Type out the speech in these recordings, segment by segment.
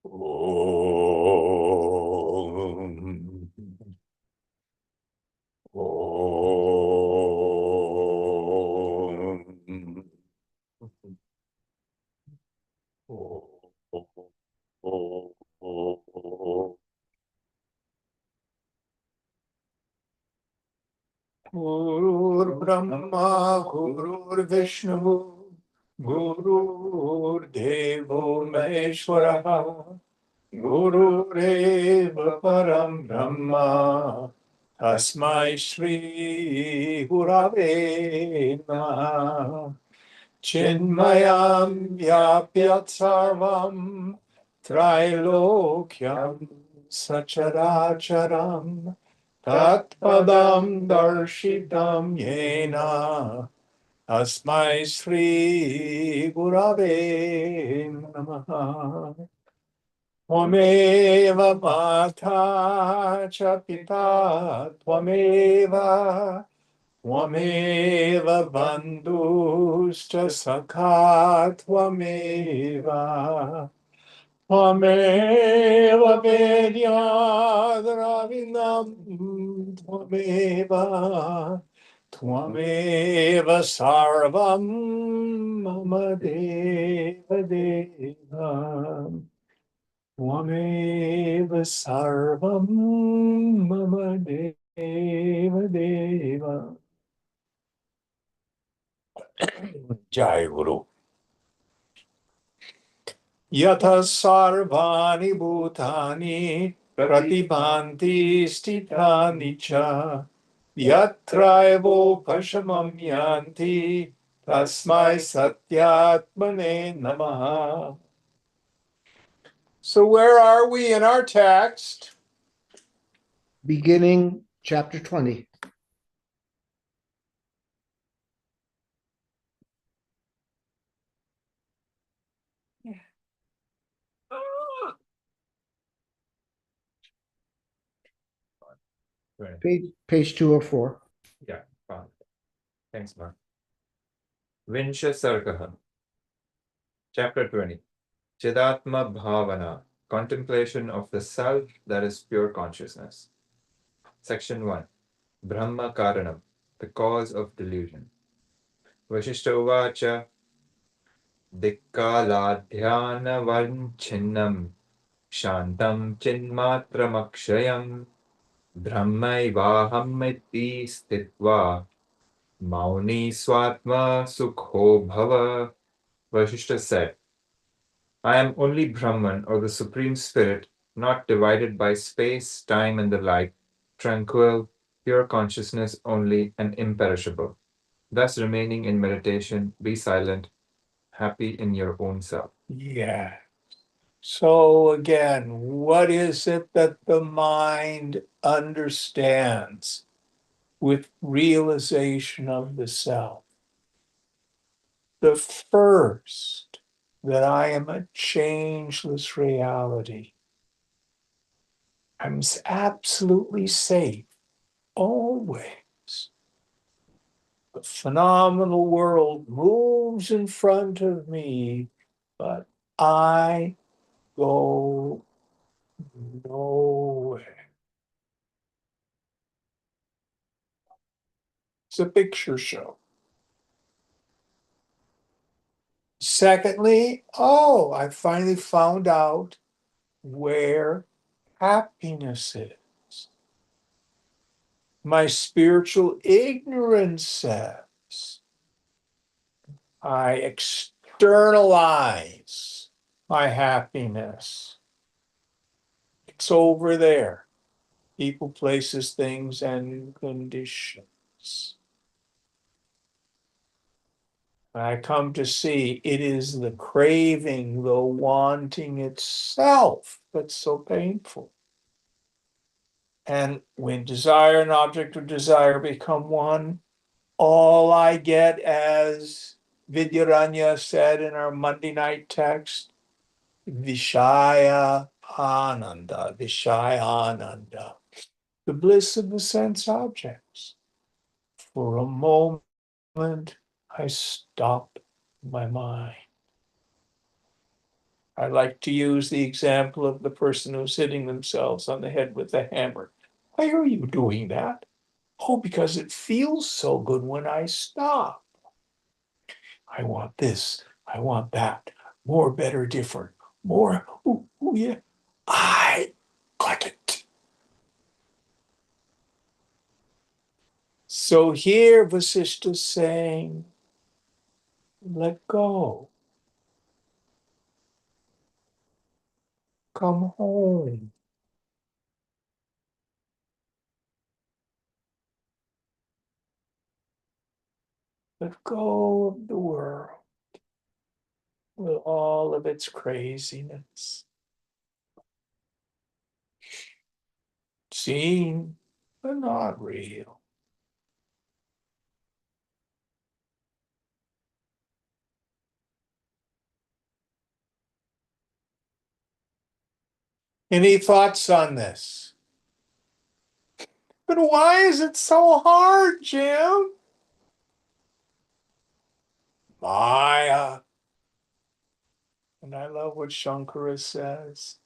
Om. Om. Gurur-Brahma, Gurur-Vishnu, Gurur-Devo Maheshwara, Gurureva Param Brahma, Tasmai Shri Gurave Namaha. Chinmayam Vyapyat Sarvam Trailokyam Sacharacharam Tatpadam Darshitam Yena Asmai Sri Gurave Namaha. Tvameva Mata Cha Pita Tvameva Tvameva bandhuscha sakha tvameva Tvameva vedyadravinam Tvameva Tvameva sarvam mama deva deva Tvameva sarvam mama deva deva. Jai Guru. Yatha sarvani bhutani pratibhanti sthitani cha yatraivo pashamam yanti tasmai satyatmane namaha. So where are we in our text? Beginning chapter 20. Page 204. Yeah, fine. Thanks, Mark. Vinsha Sargaha, Chapter 20. Chidatma Bhavana, Contemplation of the Self that is pure consciousness. Section 1. Brahma Karanam, the cause of delusion. Vasishtha Uvacha, Dikkaladhyana Vanchinnam, Shantam Chinmatramakshayam, Brahmaivahamiti Stitva, Mauni Swatma Sukho Bhava. Vasishtha said, I am only Brahman, or the Supreme Spirit, not divided by space, time, and the like, tranquil, pure consciousness only, and imperishable. Thus remaining in meditation, be silent, happy in your own self. Yeah. So again, what is it that the mind understands with realization of the self? The first, that I am a changeless reality. I'm absolutely safe, always. The phenomenal world moves in front of me, but I go nowhere. It's a picture show. Secondly, I finally found out where happiness is. My spiritual ignorance says I externalize my happiness. It's over there. People, places, things, and conditions. I come to see it is the craving, the wanting itself that's so painful. And when desire and object of desire become one, all I get, as Vidyaranya said in our Monday night text, Vishaya Ananda, Vishaya Ananda, the bliss of the sense objects. For a moment, I stop my mind. I like to use the example of the person who's hitting themselves on the head with a hammer. Why are you doing that? Oh, because it feels so good when I stop. I want this. I want that. More, better, different. More. Ooh, ooh, yeah. I got it. So here Vasishtha's saying, let go. Come home. Let go of the world with all of its craziness. Seen, but not real. Any thoughts on this? But why is it so hard, Jim? Maya. And I love what Shankara says.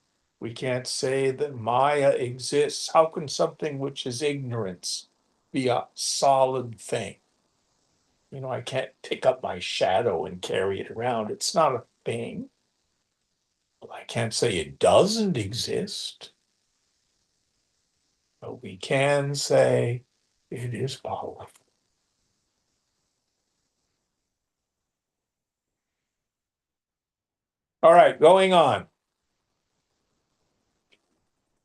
We can't say that Maya exists. How can something which is ignorance be a solid thing? You know, I can't pick up my shadow and carry it around. It's not a thing. Well, I can't say it doesn't exist, but we can say it is powerful. All right, going on.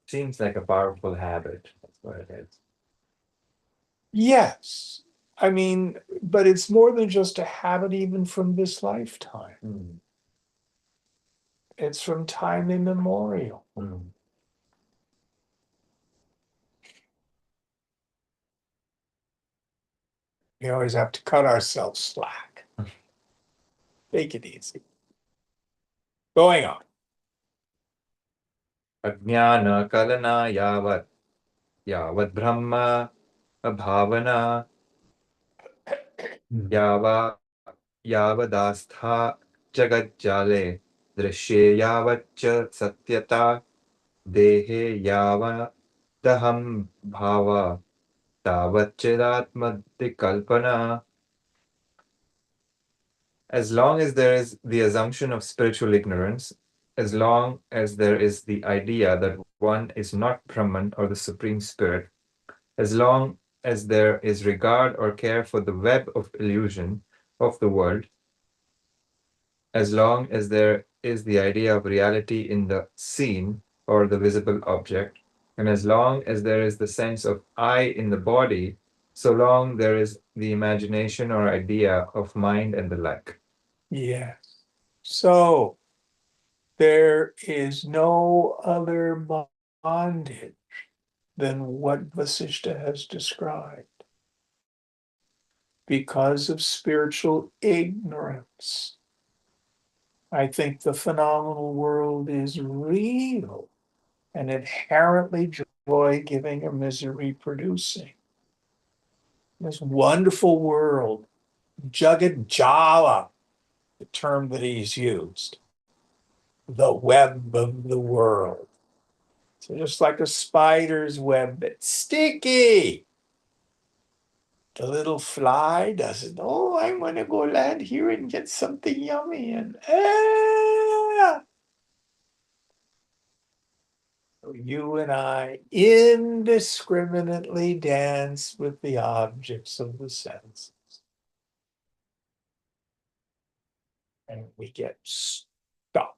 Seems like a powerful habit. That's what it is. Yes. I mean, but it's more than just a habit, even from this lifetime. Mm. It's from time immemorial. Mm. We always have to cut ourselves slack. Take it easy. Going on. Ajnana kalana yavat brahma abhavana yava yavadastha jagat drishye yavaccha satyata dehe yavadaham bhava tavatchidatmadvikalpana. As long as there is the assumption of spiritual ignorance, as long as there is the idea that one is not Brahman or the Supreme Spirit, as long as there is regard or care for the web of illusion of the world, as long as there is the idea of reality in the seen or the visible object, and as long as there is the sense of I in the body, so long there is the imagination or idea of mind and the like. Yes. So there is no other bondage than what Vasishtha has described because of spiritual ignorance. I think the phenomenal world is real and inherently joy-giving or misery-producing. This wonderful world, Jagat Jala, the term that he's used, the web of the world. So just like a spider's web, it's sticky. The little fly doesn't, oh, I'm going to go land here and get something yummy. And you and I indiscriminately dance with the objects of the senses. And we get stuck.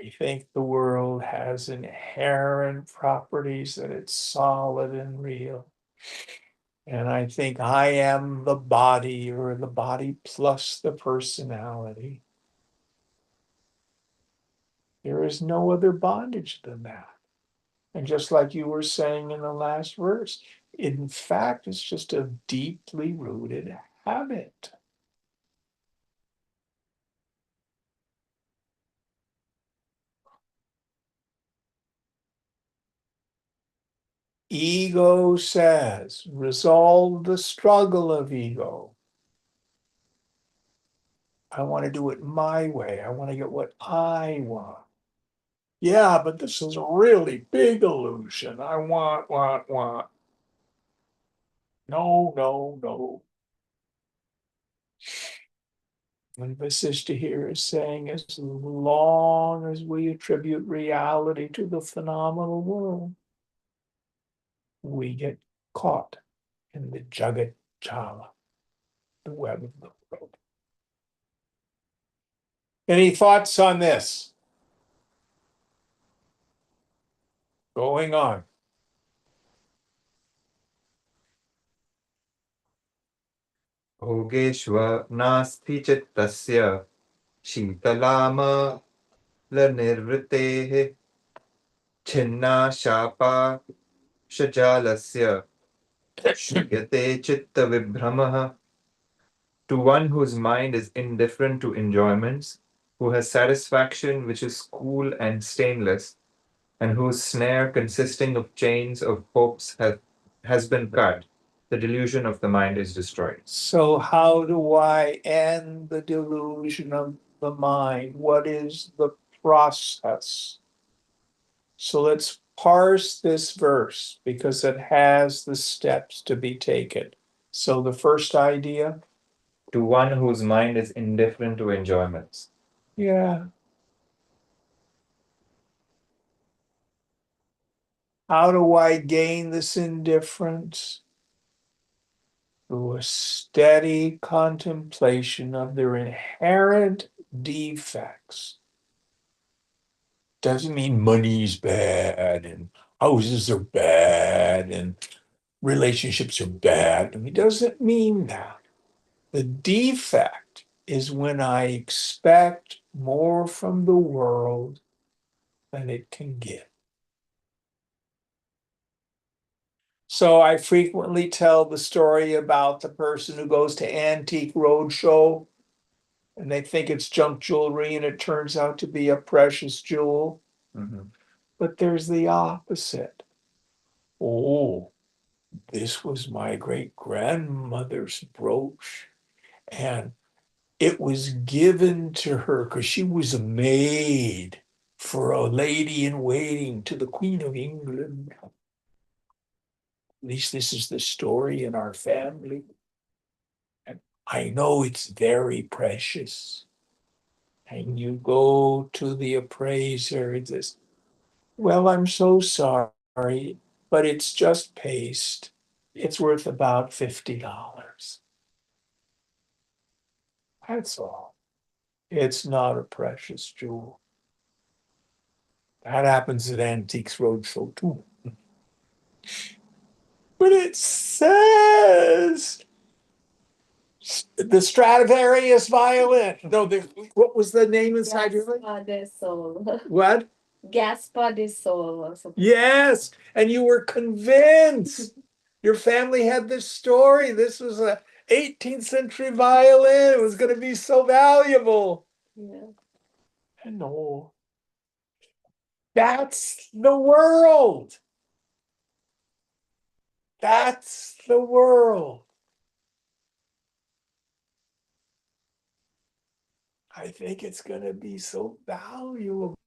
We think the world has inherent properties, that it's solid and real. And I think I am the body, or the body plus the personality. There is no other bondage than that. And just like you were saying in the last verse, in fact, it's just a deeply rooted habit. Ego says, resolve the struggle of ego. I want to do it my way. I want to get what I want. Yeah, but this is a really big illusion. I want. No, no, no. And Vasishtha here is saying, as long as we attribute reality to the phenomenal world, we get caught in the Jagat Jala, the web of the world. Any thoughts on this? Going on. भोगेष्व नास्ति चित्तस्य शीतलामलनिर्वृतेः छिन्ना शापा शजालस्य श्रूयते चित्तविभ्रमः. To one whose mind is indifferent to enjoyments, who has satisfaction which is cool and stainless, and whose snare consisting of chains of hopes has been cut, the delusion of the mind is destroyed. So how do I end the delusion of the mind? What is the process? So let's parse this verse because it has the steps to be taken. So the first idea, To one whose mind is indifferent to enjoyments. yeah. How do I gain this indifference? Through a steady contemplation of their inherent defects. Doesn't mean money's bad and houses are bad and relationships are bad. It doesn't mean that. The defect is when I expect more from the world than it can give. So I frequently tell the story about the person who goes to Antique Roadshow and they think it's junk jewelry and it turns out to be a precious jewel. Mhm. But there's the opposite. Oh, this was my great grandmother's brooch. And it was given to her because she was a maid for a lady in waiting to the Queen of England. At least this is the story in our family. And I know it's very precious. And you go to the appraiser and says, well, I'm so sorry, but it's just paste. It's worth about $50. That's all. It's not a precious jewel. That happens at Antiques Roadshow too. But it says the Stradivarius violin. No, what was the name inside your leg? Gaspar de Sol. What? Gaspar de Sol or something. Yes, and you were convinced. Your family had this story. This was a 18th century violin. It was going to be so valuable. Yeah. No, that's the world. That's the world. I think it's going to be so valuable.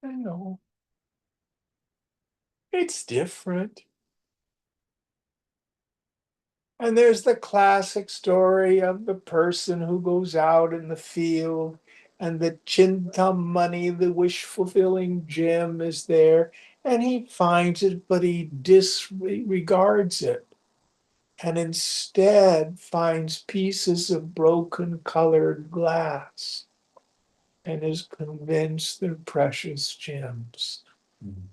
I know. It's different. And there's the classic story of the person who goes out in the field and the chintamani, the wish-fulfilling gem is there, and he finds it, but he disregards it and instead finds pieces of broken colored glass and is convinced they're precious gems. Mhm.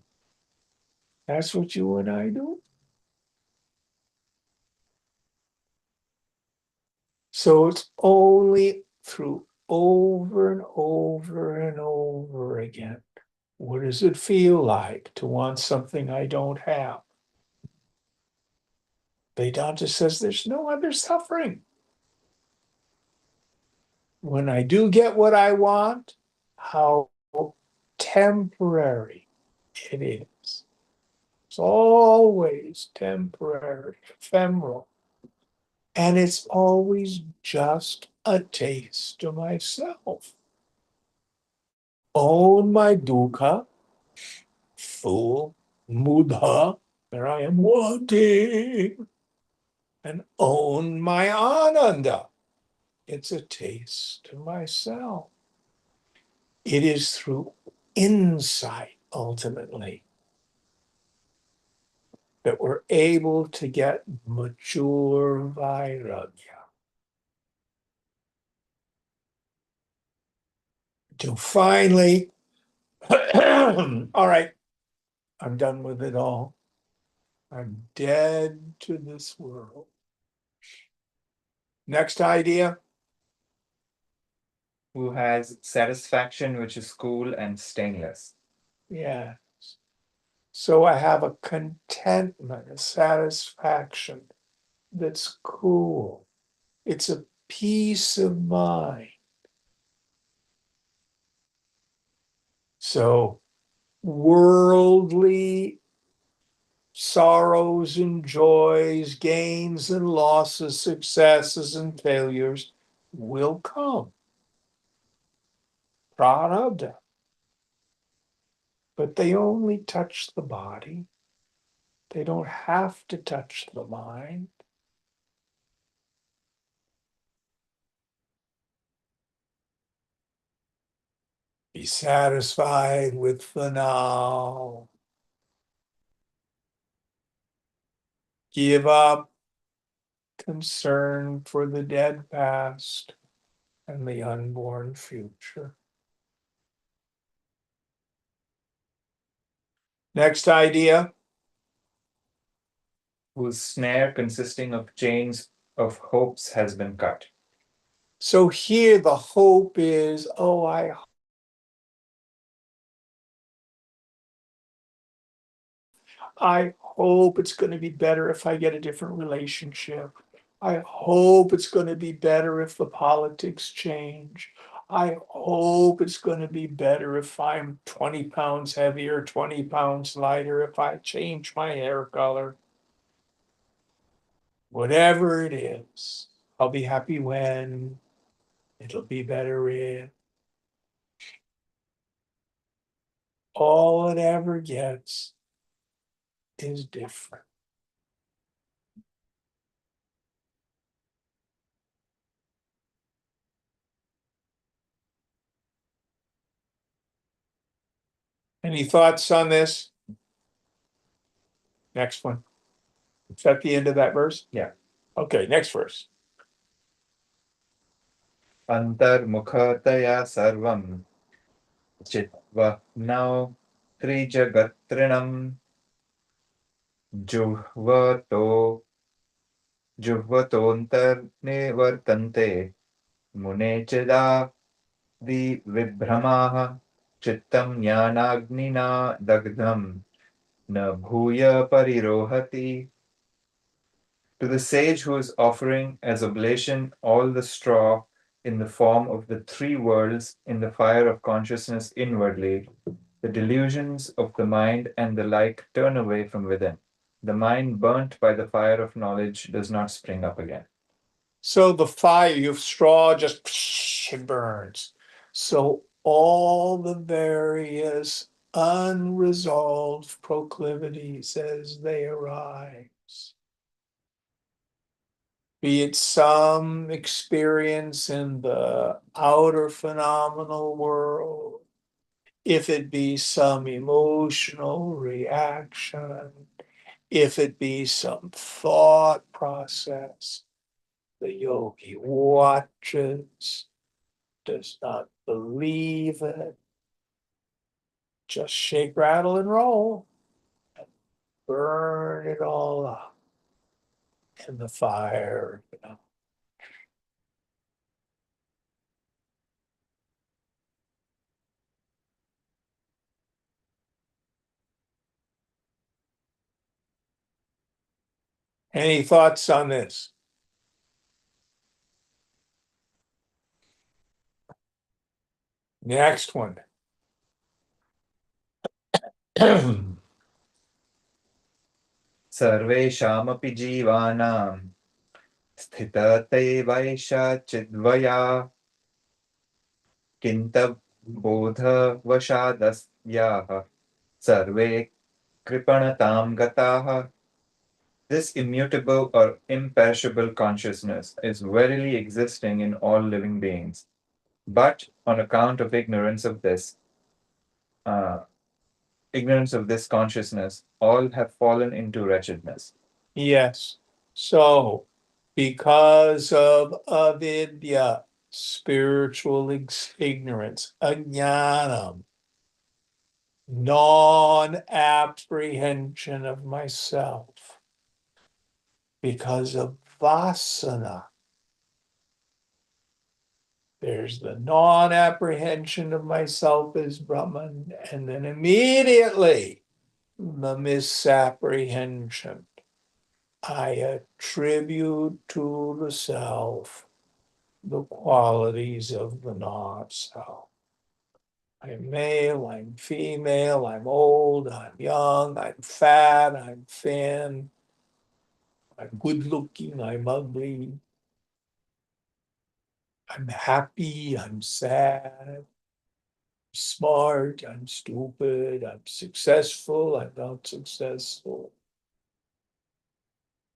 That's what you and I do. So it's only through over and over and over again. What does it feel like to want something I don't have? Vedanta says there's no other suffering. When I do get what I want, how temporary it is. It's always temporary, ephemeral. And it's always just a taste to myself. Own my dukkha, fool, mudha, there I am wanting, and own my ananda. It's a taste to myself. It is through insight, ultimately, that we're able to get mature vairagya. To finally, all right, I'm done with it all. I'm dead to this world. Next idea. Who has satisfaction which is cool and stainless. Yes. So I have a contentment, a satisfaction that's cool. It's a peace of mind. So worldly sorrows and joys, gains and losses, successes and failures will come. Prarabdha. But they only touch the body. They don't have to touch the mind. Be satisfied with the now. Give up concern for the dead past and the unborn future. Next idea. Whose snare consisting of chains of hopes has been cut. So here the hope is, oh, I hope it's going to be better if I get a different relationship. I hope it's going to be better if the politics change. I hope it's going to be better if I'm 20 pounds heavier, 20 pounds lighter, if I change my hair color. Whatever it is, I'll be happy when, it'll be better if. All it ever gets is different. Any thoughts on this? Next one. Is that the end of that verse? Yeah. Okay, next verse. Antarmukhataya sarvam chitvahno trijagatrinam juhvato juhvatontarnivartante munecheda di vibhramaha chittam jnanagnina dagdham na bhuya parirohati. To the sage who is offering as oblation all the straw in the form of the three worlds in the fire of consciousness inwardly, the delusions of the mind and the like turn away from within. The mind burnt by the fire of knowledge does not spring up again. So the fire, you have straw, just it burns. So all the various unresolved proclivities as they arise, be it some experience in the outer phenomenal world, if it be some emotional reaction, if it be some thought process, the yogi watches, does not believe it, just shake, rattle, and roll, and burn it all up in the fire. Any thoughts on this? Next one. Sarveshamapi jivanam स्थिततैवैषा चिद्वया किन्तबोधवशादस्याः सर्वे कृपणतां गताः. This immutable or imperishable consciousness is verily existing in all living beings, but on account of uh, ignorance of this consciousness, all have fallen into wretchedness. Yes. So, because of avidya, spiritual ignorance, ajnanam, non-apprehension of myself, because of vasana, there's the non-apprehension of myself as Brahman, and then immediately the misapprehension. I attribute to the self the qualities of the not self. I'm male, I'm female, I'm old, I'm young, I'm fat, I'm thin, I'm good looking, I'm ugly, I'm happy, I'm sad, smart, I'm stupid, I'm successful, I'm not successful.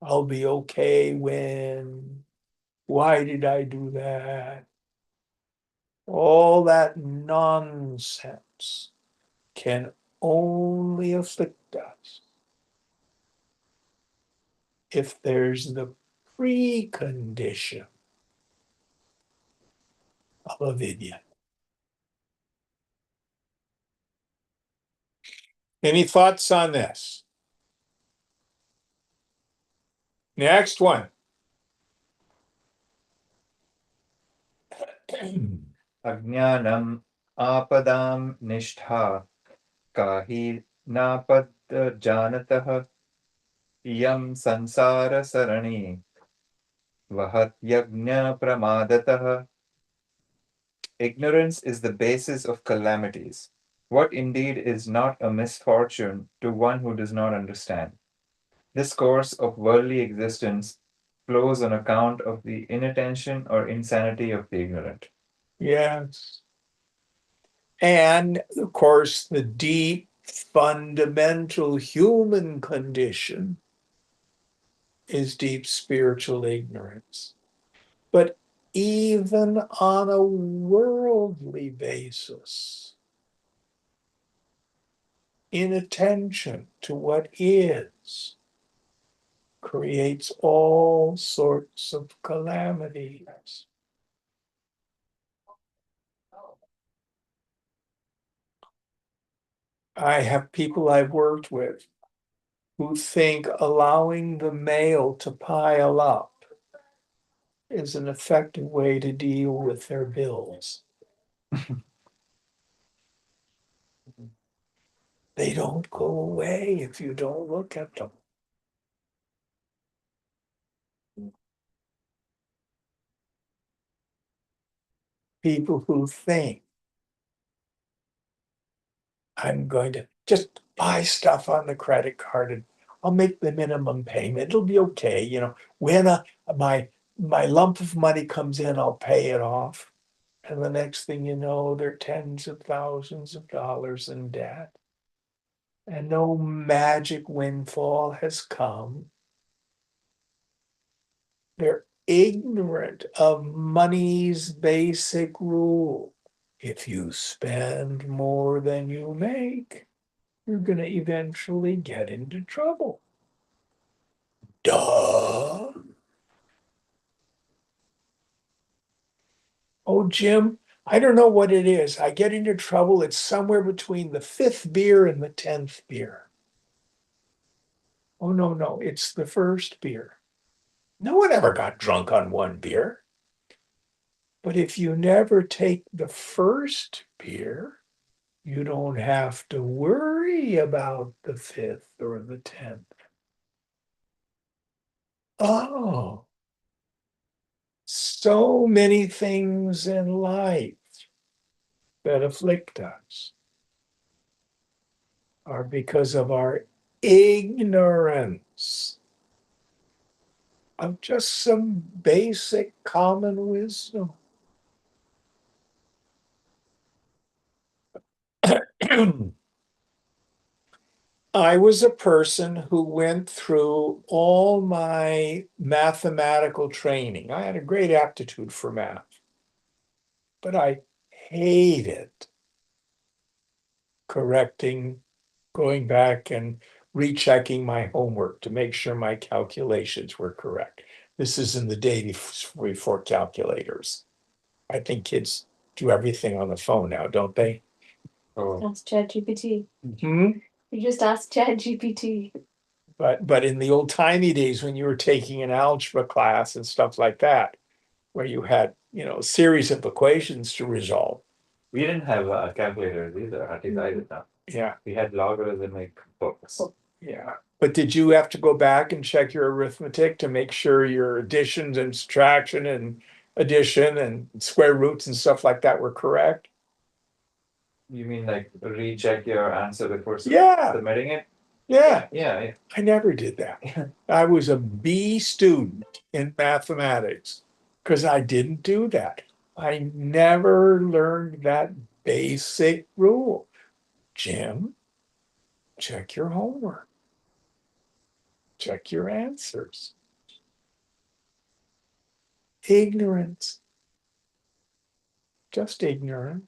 I'll be okay when, why did I do that? All that nonsense can only afflict us if there's the precondition of avidya. Any thoughts on this? Next one. Ajnanam apadam nishtha kahi napadjanatah yam sansara sarani vahat yajna pramadatah. Ignorance is the basis of calamities. What indeed is not a misfortune to one who does not understand? This course of worldly existence flows on account of the inattention or insanity of the ignorant. Yes. And of course, the deep, fundamental human condition is deep spiritual ignorance. But even on a worldly basis, inattention to what is creates all sorts of calamities. I have people I've worked with who think allowing the mail to pile up is an effective way to deal with their bills. They don't go away if you don't look at them. People who think I'm going to just buy stuff on the credit card and I'll make the minimum payment. It'll be okay. When my lump of money comes in, I'll pay it off. And the next thing you know, they're tens of thousands of dollars in debt. And no magic windfall has come. They're ignorant of money's basic rule. If you spend more than you make, you're going to eventually get into trouble. Duh. Oh, Jim, I don't know what it is. I get into trouble. It's somewhere between the fifth beer and the 10th beer. Oh, no, it's the first beer. No one ever got drunk on one beer. But if you never take the first beer, you don't have to worry about the fifth or the 10th. Oh, so many things in life that afflict us are because of our ignorance of just some basic common wisdom. I was a person who went through all my mathematical training. I had a great aptitude for math, but I hated correcting, going back and rechecking my homework to make sure my calculations were correct. This is in the day before calculators. I think kids do everything on the phone now, don't they? Oh, Ask ChatGPT. Hmm. You just ask ChatGPT. But in the old timey days when you were taking an algebra class and stuff like that, where you had, a series of equations to resolve. we didn't have calculators either. At least I did not. Yeah, We had logarithmic books. yeah. But did you have to go back and check your arithmetic to make sure your additions and subtraction and addition and square roots and stuff like that were correct? You mean like recheck your answer before Yeah, submitting it? yeah. Yeah. I never did that. I was a B student in mathematics because I didn't do that. I never learned that basic rule. Jim, check your homework. Check your answers. Ignorance. Just ignorance.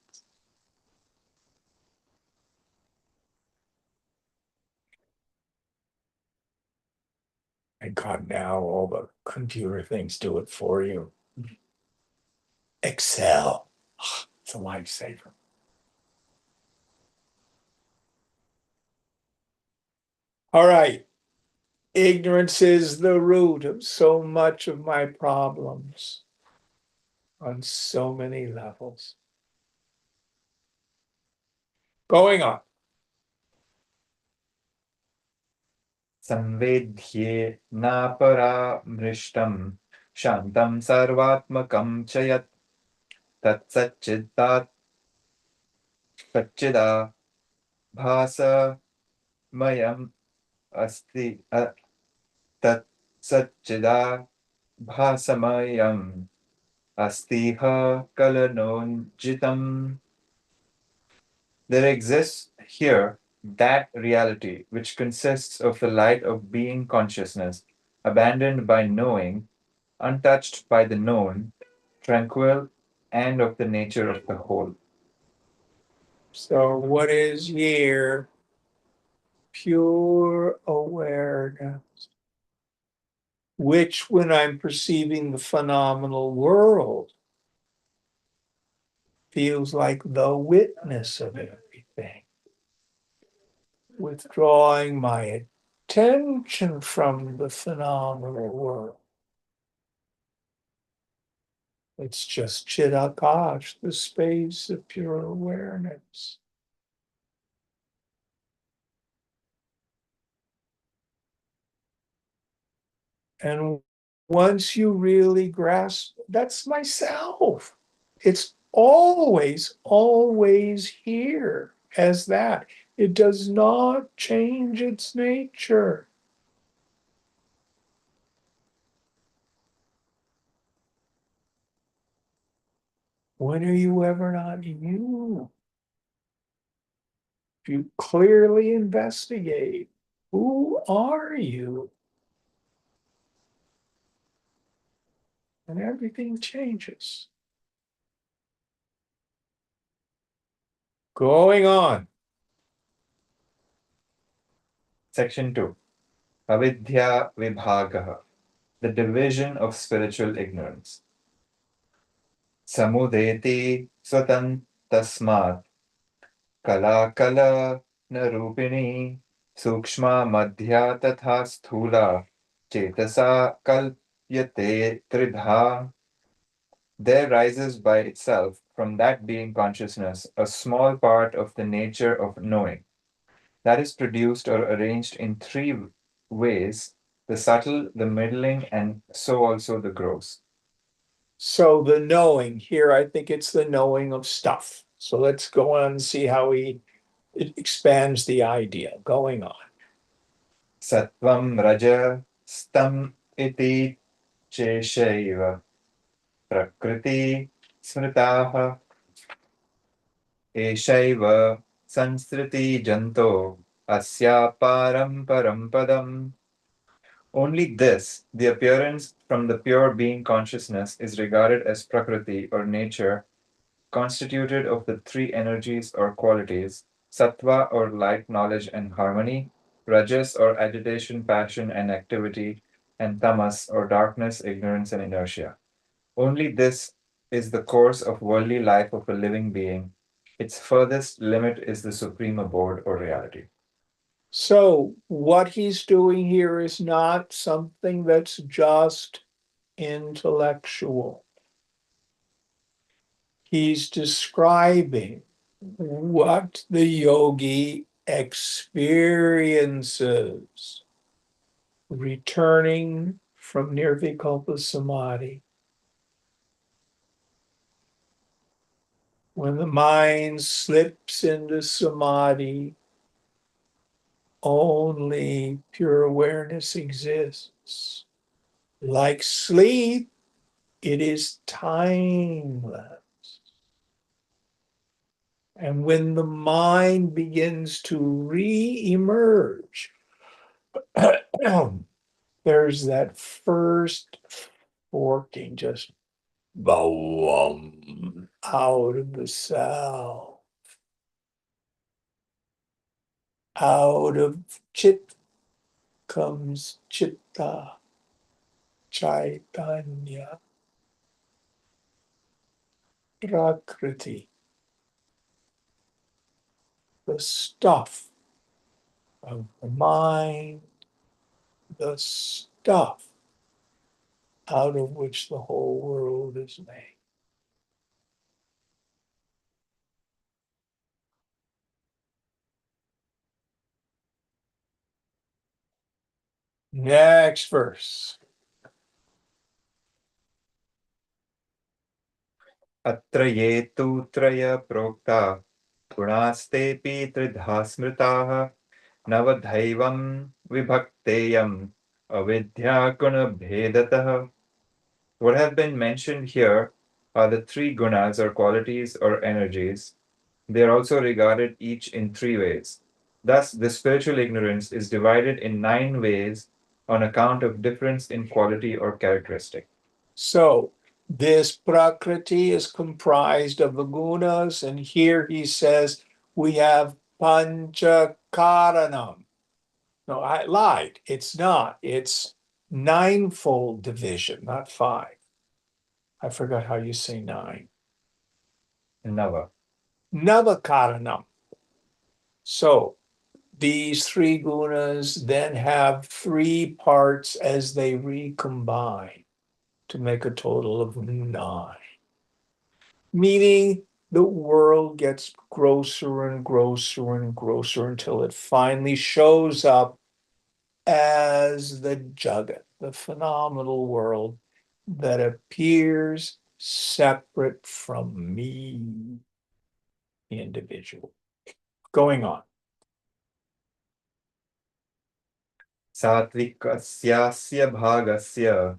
And God, now all the computer things do it for you. Excel. It's a lifesaver. All right. Ignorance is the root of so much of my problems on so many levels. Going on. संवेद्ये नापरामृष्टं शान्तं सर्वात्मकं च यत् तत्सच्चिदात् सच्चिदाभासमयम् अस्ति तत्सच्चिदाभासमयम् अस्तिह कलनोज्जितम्. There exists here that reality which consists of the light of being consciousness, abandoned by knowing, untouched by the known, tranquil, and of the nature of the whole. So, what is here? Pure awareness, which, when I'm perceiving the phenomenal world, feels like the witness of everything. Withdrawing my attention from the phenomenal world. It's just Chidakash, the space of pure awareness. And once you really grasp, that's myself. It's always, always here as that. It does not change its nature. When are you ever not you? If you clearly investigate, who are you? And everything changes. Going on. Section 2. Avidya Vibhagaha, the division of spiritual ignorance. Samudeti Swatan Tasmat Kala Kala Narupini Sukshma Madhya Tatha Sthula Chetasa Kalpyate Tridha. There rises by itself from that being consciousness a small part of the nature of knowing that is produced or arranged in three ways: the subtle, the middling, and so also the gross. So the knowing here, I think it's the knowing of stuff. So let's go on and see how it expands the idea. Going on. Sattvam raja stam iti चेशैव प्रकृति स्मृताः एषैव संसृति जन्तो अस्या परं padam. Only this, the appearance from the pure being consciousness, is regarded as Prakriti or nature, constituted of the three energies or qualities, Sattva or light, knowledge, and harmony, Rajas or agitation, passion, and activity, and Tamas or darkness, ignorance, and inertia. Only this is the course of worldly life of a living being. Its furthest limit is the supreme abode or reality. So what he's doing here is not something that's just intellectual. He's describing what the yogi experiences returning from nirvikalpa samadhi. When the mind slips into samadhi, only pure awareness exists. Like sleep, it is timeless. And when the mind begins to re-emerge, there's that first forking, just boom, out of the cell, out of chit comes chitta, chaitanya, prakriti, the stuff of the mind, the stuff out of which the whole world is made. Next verse. अत्र ये तु त्रय प्रोक्ता गुणास्तेऽपि त्रिधा स्मृताः नवधैवं विभक्तेयम् अविद्या गुणभेदतः. What have been mentioned here are the three gunas or qualities or energies. They are also regarded each in three ways. Thus, the spiritual ignorance is divided in 9 ways on account of difference in quality or characteristic. So this prakriti is comprised of the gunas, and here he says we have panchakaranam. No, I lied. It's not. It's ninefold division, not 5. I forgot how you say 9. Nava. Navakaranam. So these 3 gunas then have 3 parts as they recombine to make a total of 9. Meaning the world gets grosser and grosser and grosser until it finally shows up as the Jagat, the phenomenal world that appears separate from me, the individual. Going on. सात्विकस्यास्य भागस्य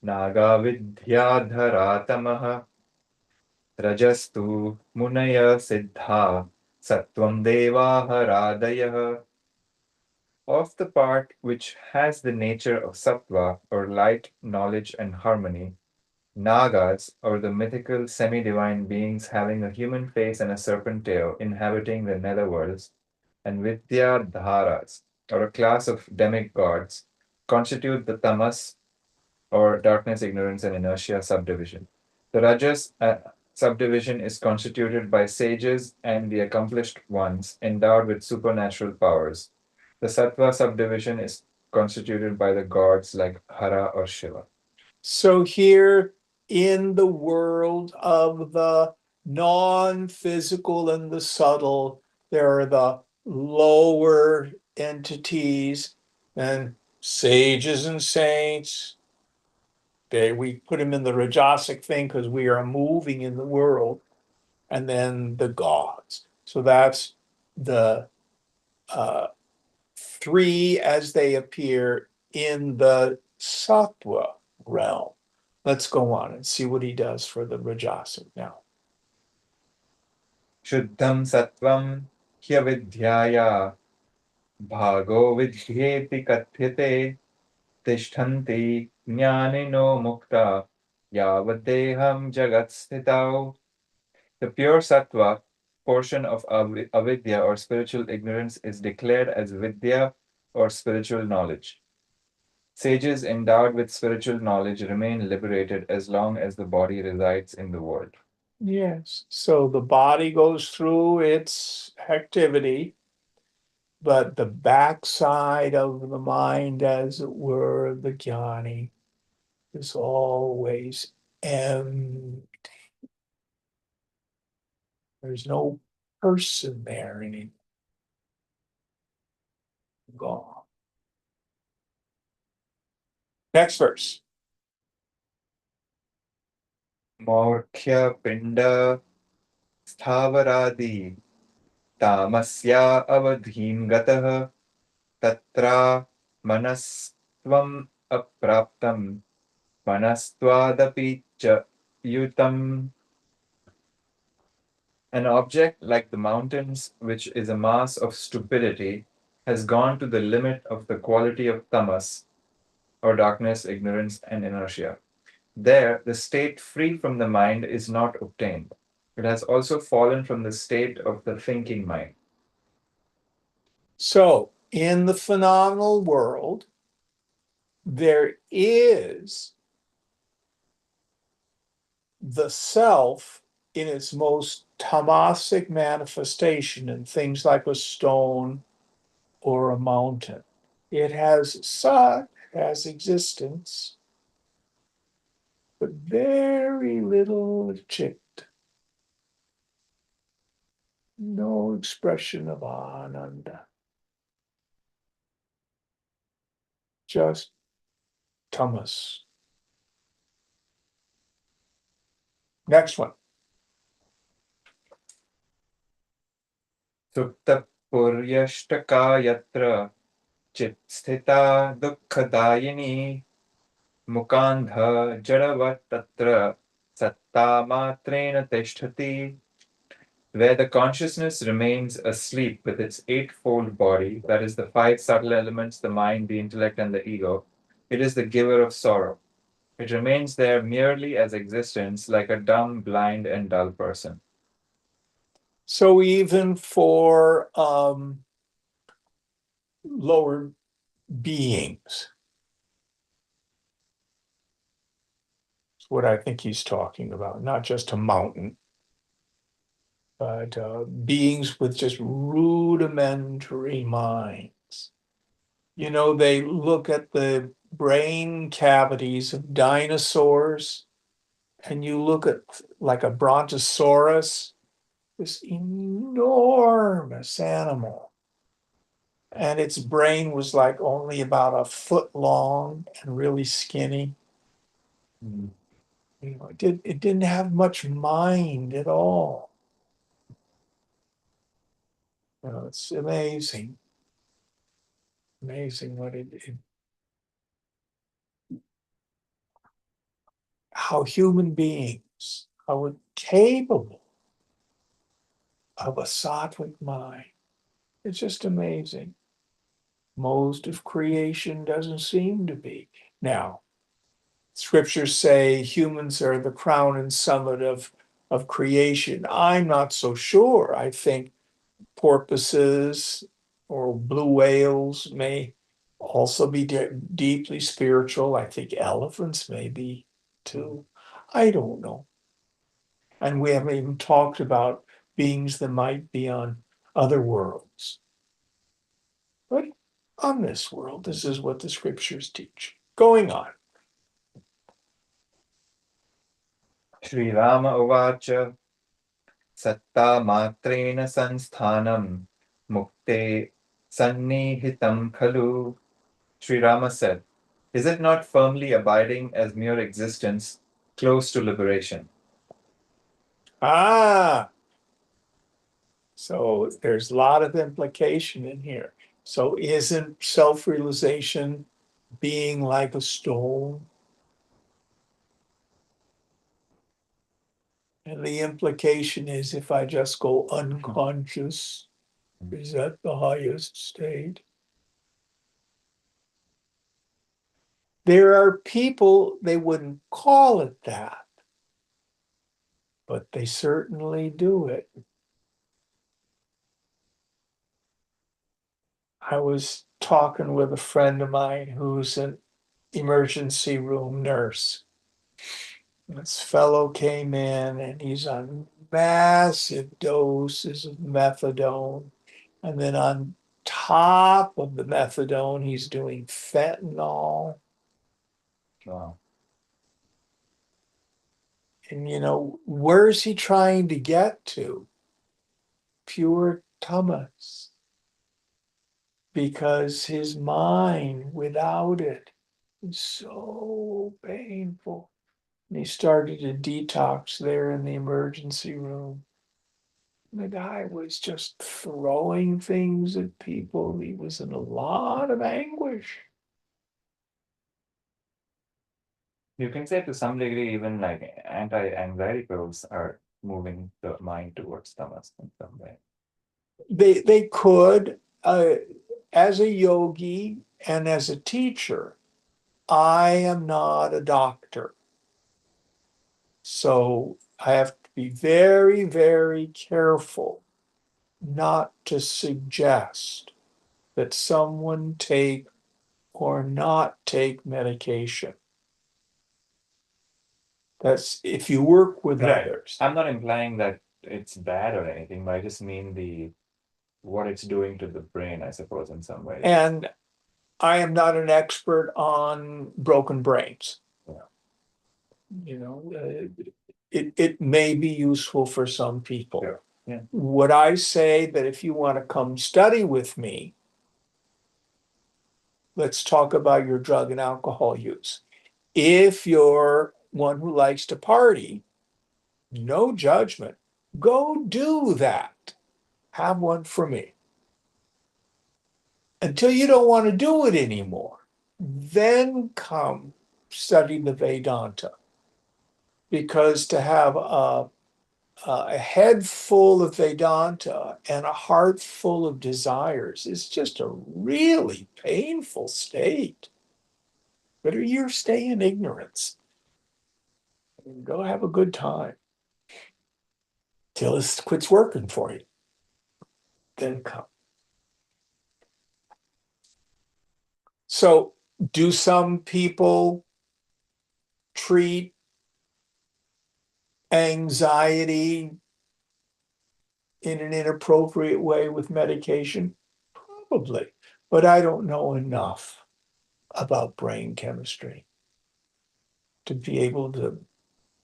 नागाविद्याधरातमः रजस्तु मुनय सिद्धा सत्वं देवाहरादयः. Of the part which has the nature of sattva or light, knowledge, and harmony, Nagas, or the mythical semi-divine beings having a human face and a serpent tail inhabiting the netherworlds, and Vidyadharas, or a class of demigods, constitute the tamas, or darkness, ignorance, and inertia subdivision. The rajas subdivision is constituted by sages and the accomplished ones endowed with supernatural powers. The sattva subdivision is constituted by the gods like Hara or Shiva. So here in the world of the non-physical and the subtle, there are the lower entities and sages and saints. We put them in the Rajasic thing because we are moving in the world, and then the gods. So that's the 3 as they appear in the sattva realm. Let's go on and see what he does for the Rajasic now. Shuddham Sattvam Hyavidhyaya Bhago Vidhyeti Kathyate Tishtanti Jnanino Mukta Yavateham Jagat Sthitau. The pure sattva portion of avidya or spiritual ignorance is declared as vidya or spiritual knowledge. Sages endowed with spiritual knowledge remain liberated as long as the body resides in the world. Yes, so the body goes through its activity, but the backside of the mind, as it were, the jnani, is always empty. There's no person there anymore. Gone. Next verse. Morkhya Pinda Sthavaradi Tamasya Avadhim Gatah Tatra Manastvam Apraptam Manastwadapi Cha Yutam. An object like the mountains, which is a mass of stupidity, has gone to the limit of the quality of tamas, or darkness, ignorance, and inertia. There, the state free from the mind is not obtained. It has also fallen from the state of the thinking mind. So, in the phenomenal world, there is the self in its most tamasic manifestation in things like a stone or a mountain. It has sat, has existence, but very little chit. No expression of ananda. Just tamas. Next one. Sukta puryashtaka yatra chit sthita dukkhadayini mukandha jadavat tatra satta matrena tishtati. Where the consciousness remains asleep with its eightfold body, that is, the five subtle elements, the mind, the intellect, and the ego, it is the giver of sorrow. It remains there merely as existence, like a dumb, blind, and dull person. So even for lower beings, is what I think he's talking about, not just a mountain, but beings with just rudimentary minds. You know, they look at the brain cavities of dinosaurs, and you look at like a brontosaurus, this enormous animal, and its brain was like only about a foot long and really skinny. Mm. You know, it didn't have much mind at all. You know, it's amazing. Amazing what how human beings are capable of a sattvic mind. It's just amazing. Most of creation doesn't seem to be. Now, scriptures say humans are the crown and summit of creation. I'm not so sure. I think porpoises or blue whales may also be deeply spiritual. I think elephants may be too. I don't know. And we haven't even talked about beings that might be on other worlds. But on this world, this is what the scriptures teach. Going on. Sri Rama Uvacha Satta Matrena Sansthanam Mukte Sannihitam Khalu. Sri Rama said, is it not firmly abiding as mere existence, close to liberation? Ah, so there's a lot of implication in here. So isn't self-realization being like a stone? And the implication is if I just go unconscious, is that the highest state? There are people, they wouldn't call it that, but they certainly do it. I was talking with a friend of mine who's an emergency room nurse. This fellow came in and he's on massive doses of methadone. And then on top of the methadone, he's doing fentanyl. Wow. And where's he trying to get to? Pure tamas. Because his mind without it is so painful. And he started a detox there in the emergency room. The guy was just throwing things at people. He was in a lot of anguish. You can say to some degree, even like anti-anxiety pills are moving the mind towards tamas in some way. They could, as a yogi and as a teacher, I am not a doctor. So I have to be very, very careful not to suggest that someone take or not take medication. That's if you work with Right. others. I'm not implying that it's bad or anything, but I just mean what it's doing to the brain, I suppose, in some ways. And I am not an expert on broken brains. Yeah. It may be useful for some people. Sure. Yeah. Would I say that if you want to come study with me, let's talk about your drug and alcohol use. If you're one who likes to party, no judgment. Go do that. Have one for me. Until you don't want to do it anymore, then come study the Vedanta. Because to have a head full of Vedanta and a heart full of desires is just a really painful state. Better you stay in ignorance. Go have a good time till it quits working for you. Then come. So, do some people treat anxiety in an inappropriate way with medication? Probably, but I don't know enough about brain chemistry to be able to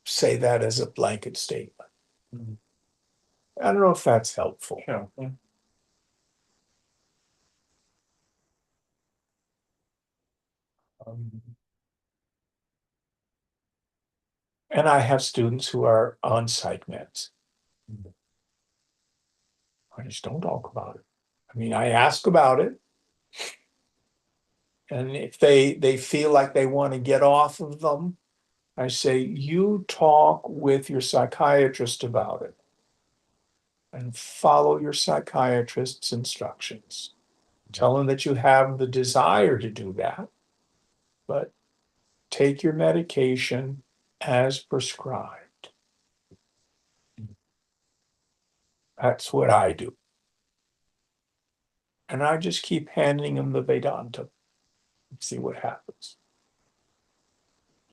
say that as a blanket statement. Mhm. I don't know if that's helpful. Sure. Yeah. Um, And I have students who are on psych meds. Mhm. I just don't talk about it. I mean, I ask about it. And if they feel like they want to get off of them, I say, you talk with your psychiatrist about it and follow your psychiatrist's instructions. Tell them that you have the desire to do that, but take your medication as prescribed. That's what I do. And I just keep handing them the Vedanta, see what happens.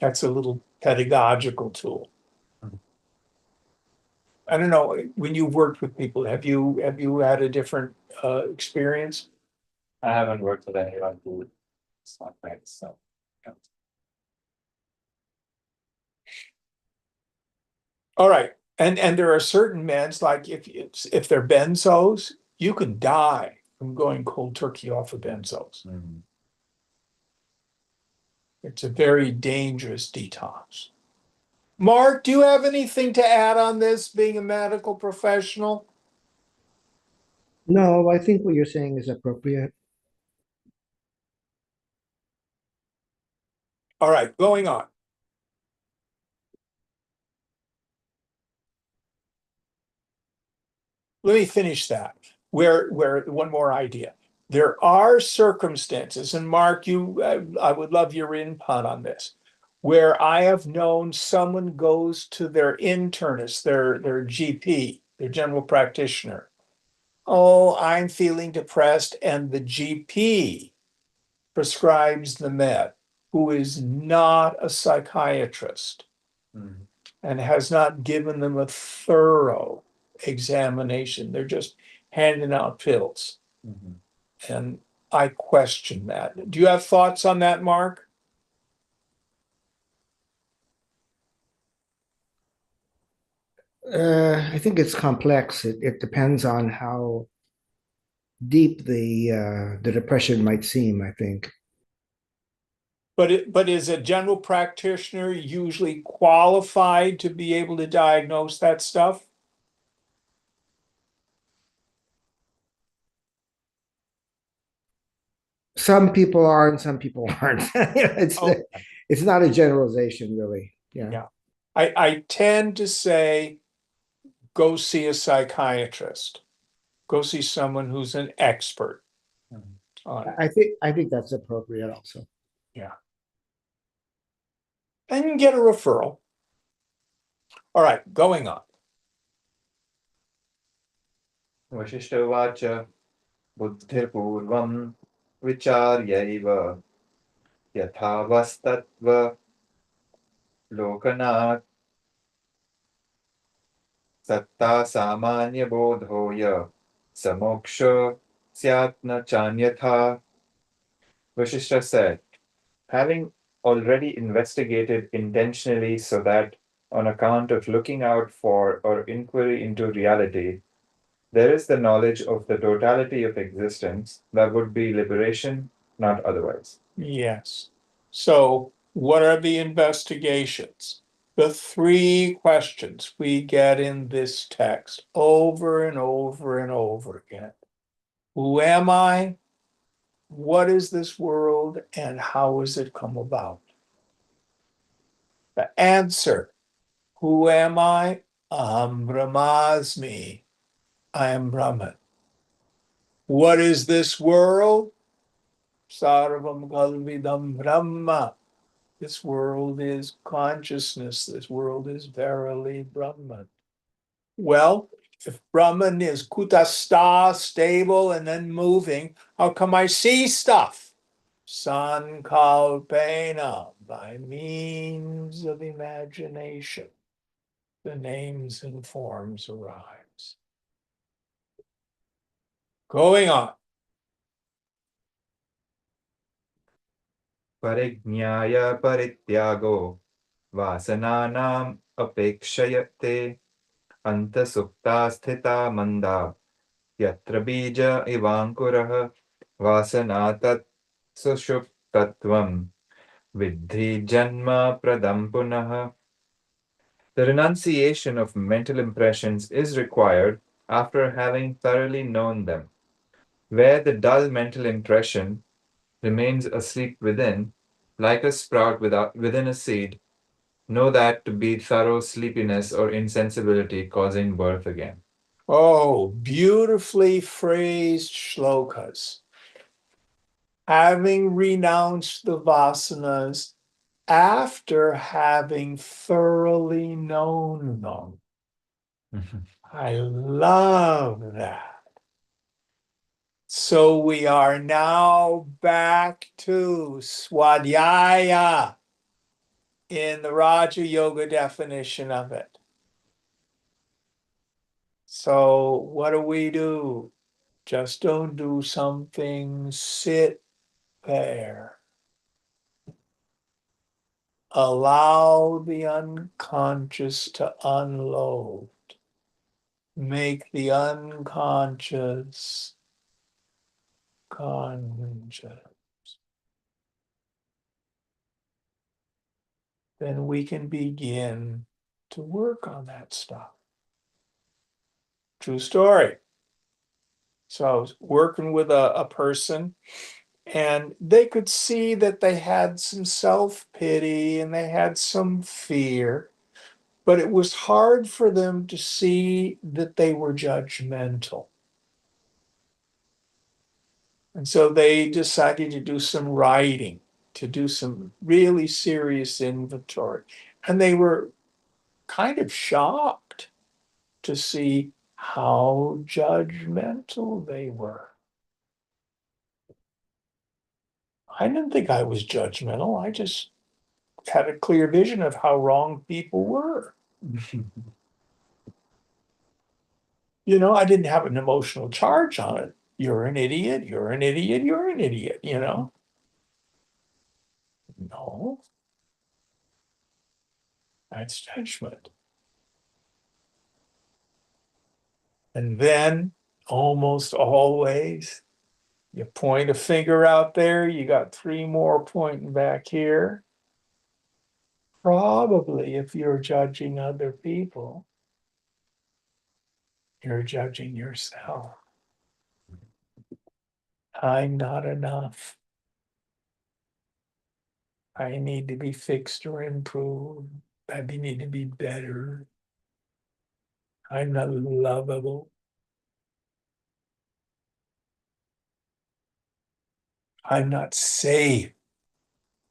That's a little pedagogical tool. Mhm. I don't know, when you've worked with people, have you had a different experience? I haven't worked with anyone who is not right, so. Yeah. All right. And there are certain meds, like if they're benzos, you can die from going cold turkey off of benzos. Mhm. It's a very dangerous detox. Mark, do you have anything to add on this, being a medical professional? No, I think what you're saying is appropriate. All right, going on. let me finish that. Where one more idea. There are circumstances, and Mark, I would love your input on this, where I have known someone goes to their internist, their GP, their general practitioner. Oh, I'm feeling depressed, and the GP prescribes the med, who is not a psychiatrist Mhm. and has not given them a thorough examination. They're just handing out pills. Mhm. And I question that. Do you have thoughts on that, Mark? I think it's complex. It depends on how deep the depression might seem, I think. But is a general practitioner usually qualified to be able to diagnose that stuff? Some people are and some people aren't. it's Oh, it's not a generalization, really. Yeah. yeah. I tend to say go see a psychiatrist. Go see someone who's an expert Mhm. on it. I think that's appropriate also. Yeah. And get a referral. All right, going on. Vasishtha उवाच बुद्धिर्पूर्वं विचार्यैव यथावस्तत्त्व लोकनात् सत्ता सामान्यबोधोय समोक्ष स्यात् न चान्यथा. Vasishtha said, having already investigated intentionally so that on account of looking out for or inquiry into reality, there is the knowledge of the totality of existence, that would be liberation, not otherwise. Yes. So what are the investigations? The three questions we get in this text over and over and over again. Who am I? What is this world? And how has it come about? The answer, who am I? Aham Brahmasmi. I am Brahman. What is this world? Sarvam Kalvidam Brahma. This world is consciousness. This world is verily Brahman. Well, if Brahman is kutastha, stable, and then moving, how come I see stuff? Sankalpena, by means of imagination, the names and forms arise. Going on. परिज्ञाय परित्यागो वासनानाम् अपेक्षयते अन्तसुप्ता स्थिता मन्दा यत्र बीज इवाङ्कुरः वासना तत् सुषुप्तत्वं विद्धि जन्म प्रदं पुनः. The renunciation of mental impressions is required after having thoroughly known them. Where the dull mental impression remains asleep within, like a sprout within a seed, know that to be thorough sleepiness or insensibility causing birth again. Oh, beautifully phrased shlokas. Having renounced the vasanas after having thoroughly known them. I love that. So we are now back to swadhyaya in the Raja Yoga definition of it. So what do? Just don't do something, sit there. Allow the unconscious to unload. Make the unconscious conscious. Then we can begin to work on that stuff. True story. So I was working with a person, and they could see that they had some self-pity and they had some fear. but it was hard for them to see that they were judgmental. And so they decided to do some writing, to do some really serious inventory. And they were kind of shocked to see how judgmental they were. I didn't think I was judgmental. I just had a clear vision of how wrong people were. You know, I didn't have an emotional charge on it. You're an idiot, you're an idiot, you're an idiot, you know? No, that's judgment. And then almost always you point a finger out there, you got three more pointing back here. Probably if you're judging other people, you're judging yourself. I'm not enough. I need to be fixed or improved. I need to be better. I'm not lovable. I'm not safe.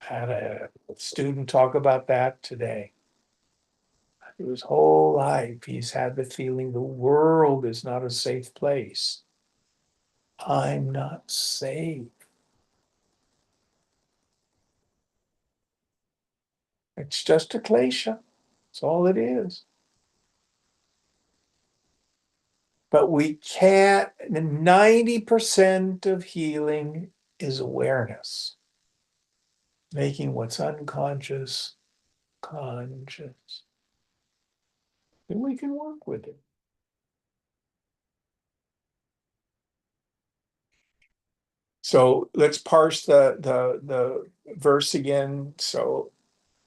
I had a student talk about that today. His whole life, he's had the feeling the world is not a safe place. I'm not safe. It's just a klesha. That's all it is. But we can't, 90% of healing is awareness, making what's unconscious conscious. Then we can work with it. So let's parse the verse again. So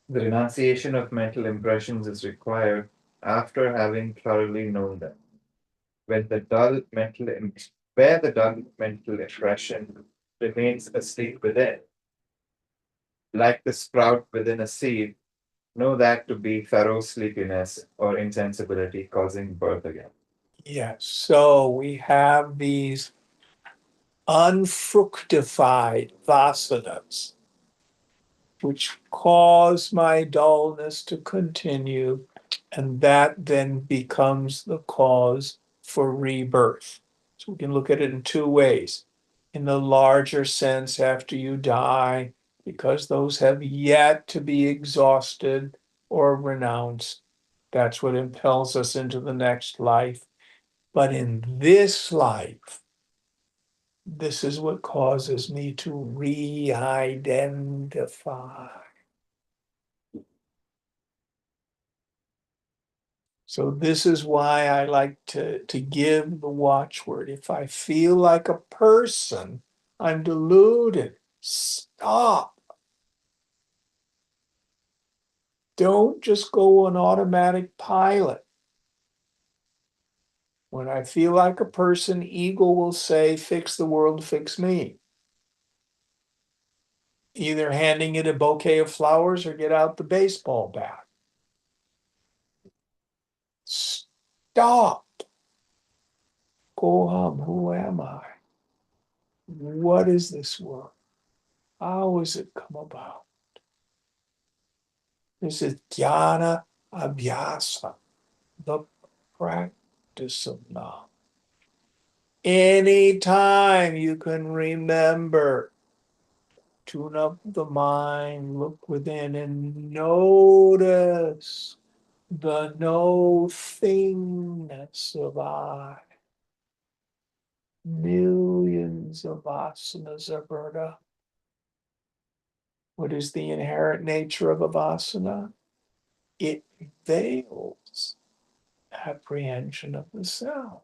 The renunciation of mental impressions is required after having thoroughly known them. When the dull mental where the dull mental impression remains asleep within, like the sprout within a seed, know that to be thorough sleepiness or insensibility causing birth again. yes, so we have these unfructified vasanas, which cause my dullness to continue, and that then becomes the cause for rebirth. So we can look at it in two ways. In the larger sense, after you die, because those have yet to be exhausted or renounced, that's what impels us into the next life. But in this life, this is what causes me to re-identify. So this is why I like to give the watchword. If I feel like a person, I'm deluded. Stop. Don't just go on automatic pilot. When I feel like a person, ego will say, fix the world, fix me. Either handing it a bouquet of flowers or get out the baseball bat. Stop. Goham, who am I? What is this world? How has it come about? This is jnana abhyasa, the practice of knowledge. Anytime you can remember, tune up the mind, look within and notice the no thingness of I. Millions of asanas are burned up. What is the inherent nature of a vasana? It veils apprehension of the self.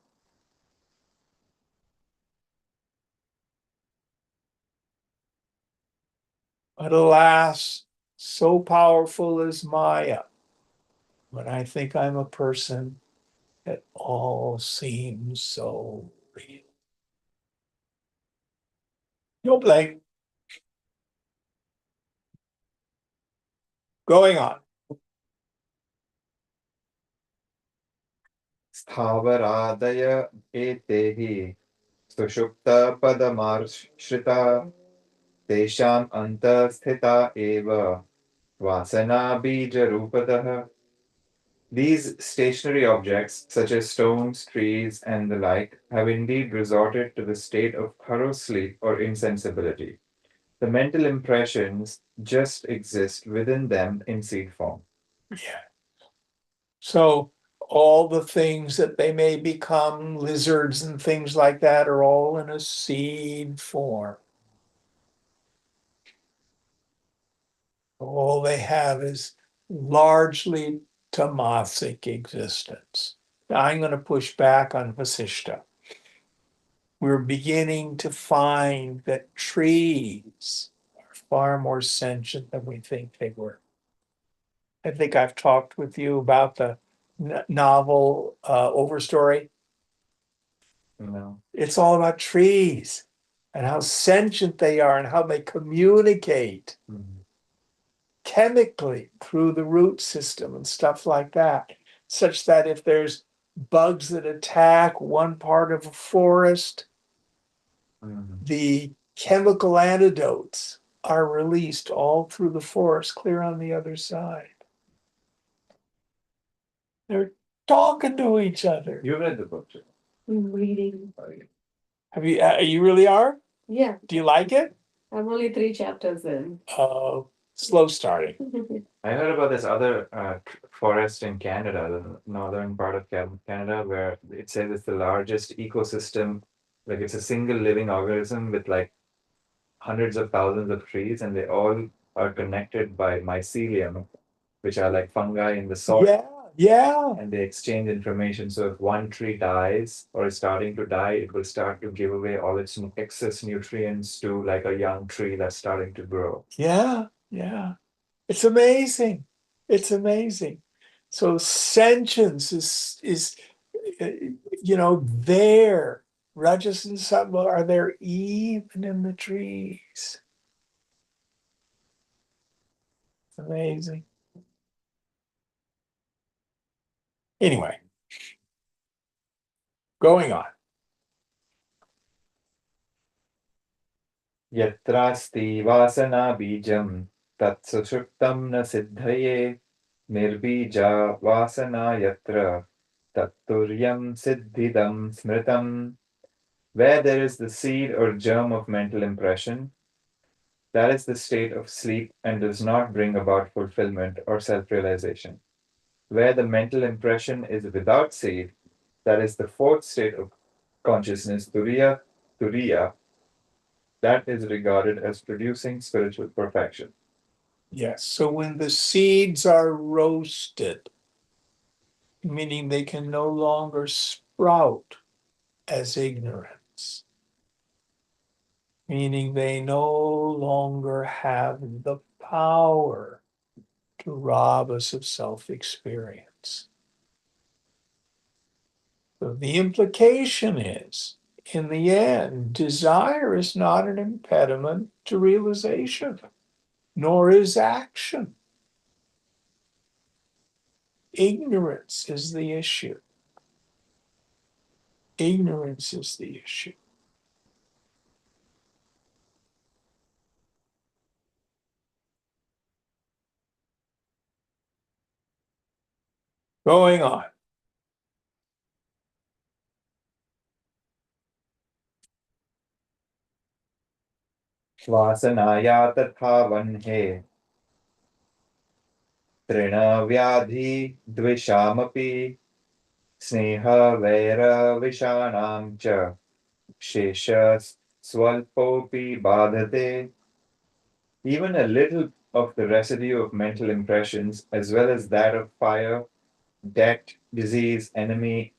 But alas, so powerful is Maya. When I think I'm a person, it all seems so real. No blame. Going on. स्थावरादय एते हि सुषुप्तपदमाश्रिता तेषाम् अन्तःस्थिता एव वासनाबीजरूपतः. These stationary objects, such as stones, trees, and the like, have indeed resorted to the state of thorough sleep or insensibility. The mental impressions just exist within them in seed form. Yeah. So all the things that they may become, lizards and things like that, are all in a seed form. All they have is largely tamasic existence. Now, I'm going to push back on Vasishtha. We're beginning to find that trees are far more sentient than we think they were. I think I've talked with you about the novel Overstory. No. It's all about trees and how sentient they are and how they communicate chemically through the root system and stuff like that, such that if there's bugs that attack one part of a forest, the chemical antidotes are released all through the forest, clear on the other side. They're talking to each other. You read the book, too. I'm reading. Have you? You really are? Yeah, Do you like it? I'm only 3 chapters in. Slow starting. I heard about this other forest in Canada, the northern part of Canada, where it says it's the largest ecosystem. Like it's a single living organism with like hundreds of thousands of trees, and they all are connected by mycelium, which are like fungi in the soil. Yeah. And they exchange information. So if one tree dies or is starting to die, it will start to give away all its excess nutrients to like a young tree that's starting to grow. Yeah. It's amazing. It's amazing. So sentience is there. Rajas and Sattva are there even in the trees. Amazing. Anyway, going on. Yatrasti vasana bijam tat sushuptam na siddhaye nirbija vasana yatra tatturyam siddhidam smritam. Where there is the seed or germ of mental impression, that is the state of sleep and does not bring about fulfillment or self-realization. Where the mental impression is without seed, that is the fourth state of consciousness, turiya, that is regarded as producing spiritual perfection. Yes. So when the seeds are roasted, meaning they can no longer sprout as ignorance, meaning they no longer have the power to rob us of self-experience. So the implication is, in the end, desire is not an impediment to realization, nor is action. Ignorance is the issue. Ignorance is the issue. Going on. Vasanaya tatha vanhe trinavyaadhi dvishamapi sneha vaira vishanam cha shesha swalpopi badhate. Even a little of the residue of mental impressions, as well as that of fire, debt, disease, enemy,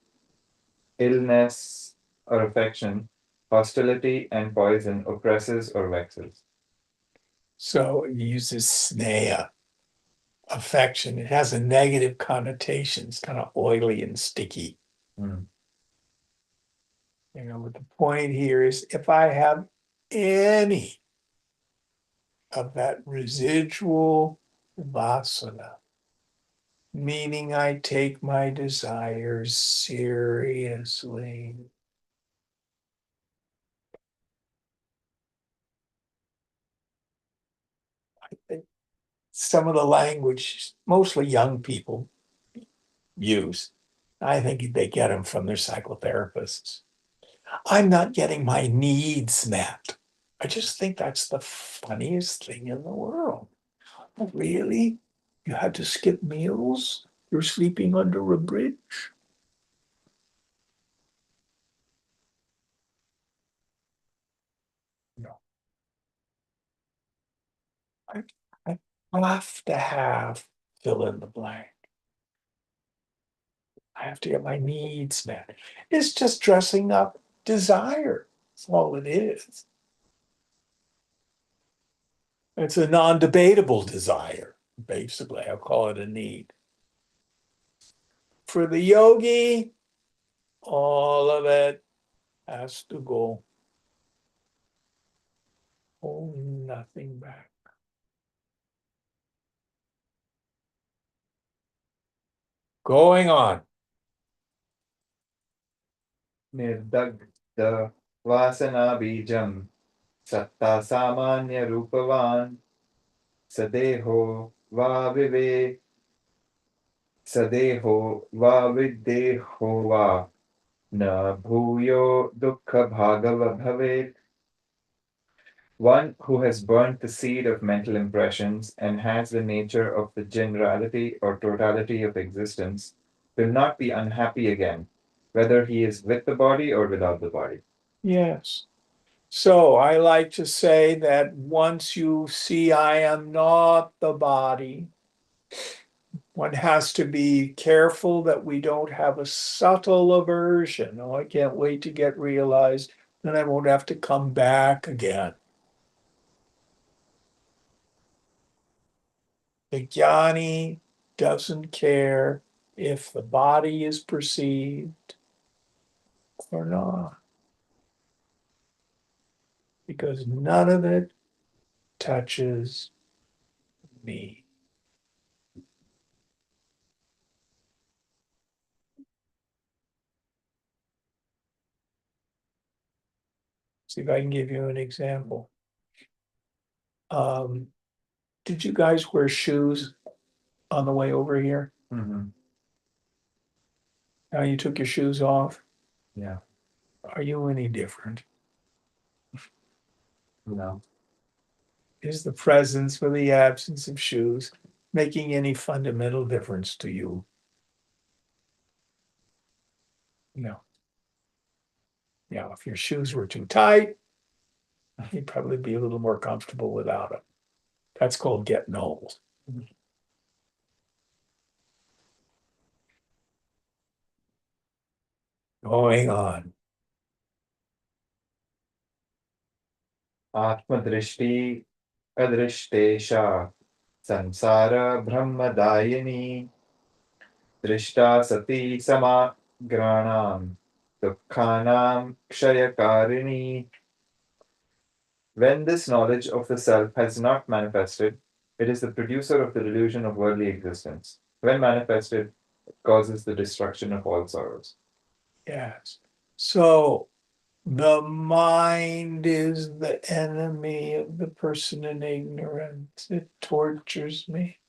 illness, or affection, hostility, and poison oppresses or vexes. So it uses sneha, affection. It has a negative connotation. It's kind of oily and sticky. Mm. But the point here is if I have any of that residual vasana, meaning I take my desires seriously. Some of the language, mostly young people use, I think they get them from their psychotherapists. I'm not getting my needs met. I just think that's the funniest thing in the world. Really? You had to skip meals? You're sleeping under a bridge? No. I, I have to have fill in the blank. I have to get my needs met. It's just dressing up desire. That's all it is. It's a non-debatable desire, basically. I'll call it a need. For the yogi, all of it has to go. Hold nothing back. Going on. Nirdagda vasana bijam satta samanya rupavan sadeho va vive sadeho va videho va na bhuyo dukkha bhagava bhavet. One who has burnt the seed of mental impressions and has the nature of the generality or totality of existence will not be unhappy again, whether he is with the body or without the body. Yes. So I like to say that once you see I am not the body, one has to be careful that we don't have a subtle aversion. Oh, I can't wait to get realized, then I won't have to come back again. The jnani doesn't care if the body is perceived or not, because none of it touches me. See if I can give you an example. Did you guys wear shoes on the way over here? Mm-hmm. Now you took your shoes off. Yeah. Are you any different? No. Is the presence or the absence of shoes making any fundamental difference to you? No. Yeah, if your shoes were too tight, you'd probably be a little more comfortable without them. That's called getting old. Going on. Atmadrishti adrishtesha samsara brahmadayini drishta sati samagranam dukkhanam kshayakarini. When this knowledge of the self has not manifested, it is the producer of the delusion of worldly existence. When manifested, it causes the destruction of all sorrows. Yes. So the mind is the enemy of the person in ignorance. It tortures me.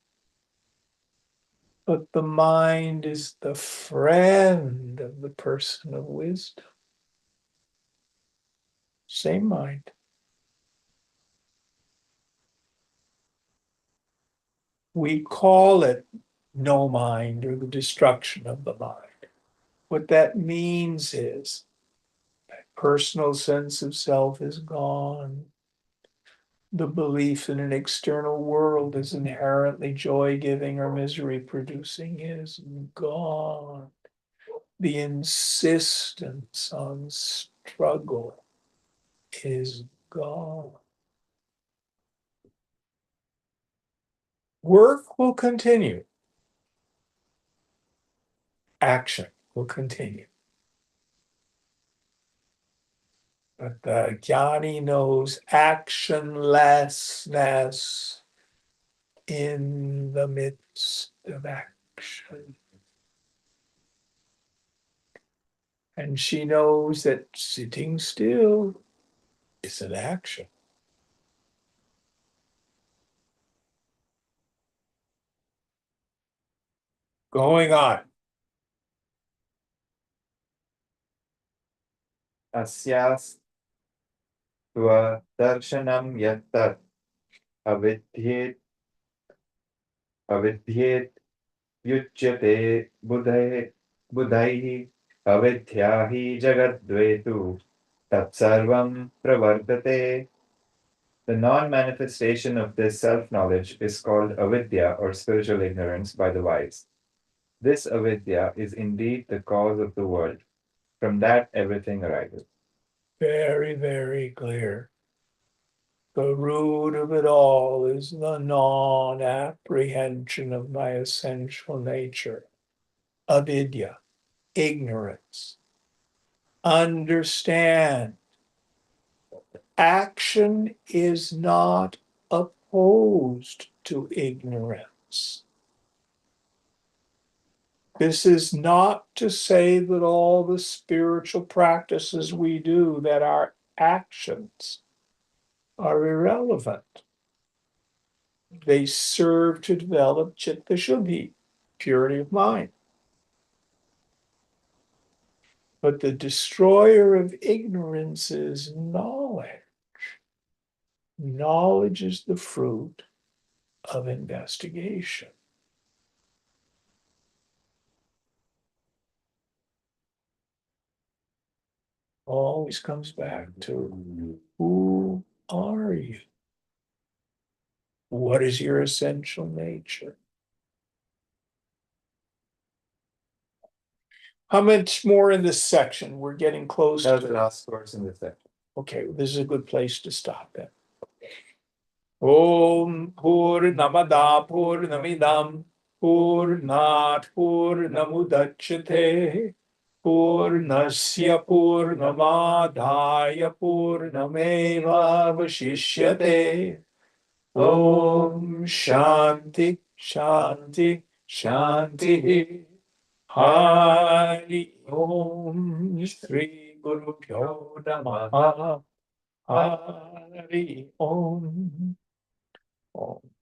But the mind is the friend of the person of wisdom. Same mind. We call it no mind or the destruction of the mind. What that means is that personal sense of self is gone. The belief in an external world is inherently joy-giving or misery-producing is gone. The insistence on struggle is gone. Work will continue. Action will continue. But the jnani knows actionlessness in the midst of act. action. And she knows that sitting still is an action. Going on. Asyas tva darshanam yattat avidyet avidyet yuchyate budhaihi avidyahi jagadvetu tatsarvam pravardate. The non-manifestation of this self-knowledge is called avidya or spiritual ignorance by the wise. This avidya is indeed the cause of the world. From that everything arises. Very, very clear. The root of it all is the non-apprehension of my essential nature. Avidya, ignorance. Understand. Action is not opposed to ignorance. This is not to say that all the spiritual practices we do, that our actions are irrelevant. They serve to develop Ch20, purity of mind. But the destroyer of ignorance is knowledge. Knowledge is the fruit of investigation. Always comes back to who are you? What is your essential nature? How much more in this section? We're getting close That was to the last verse in this section. Okay, this is a good place to stop then. Om Purnamada Purnamidam Purnat Purnamudachyate Purnasya Purnamadaya Purnameva Vasishyate. Om Shanti Shanti Shanti. Hari Om Shri Guru Pyo Namaha. Hari Om. Om.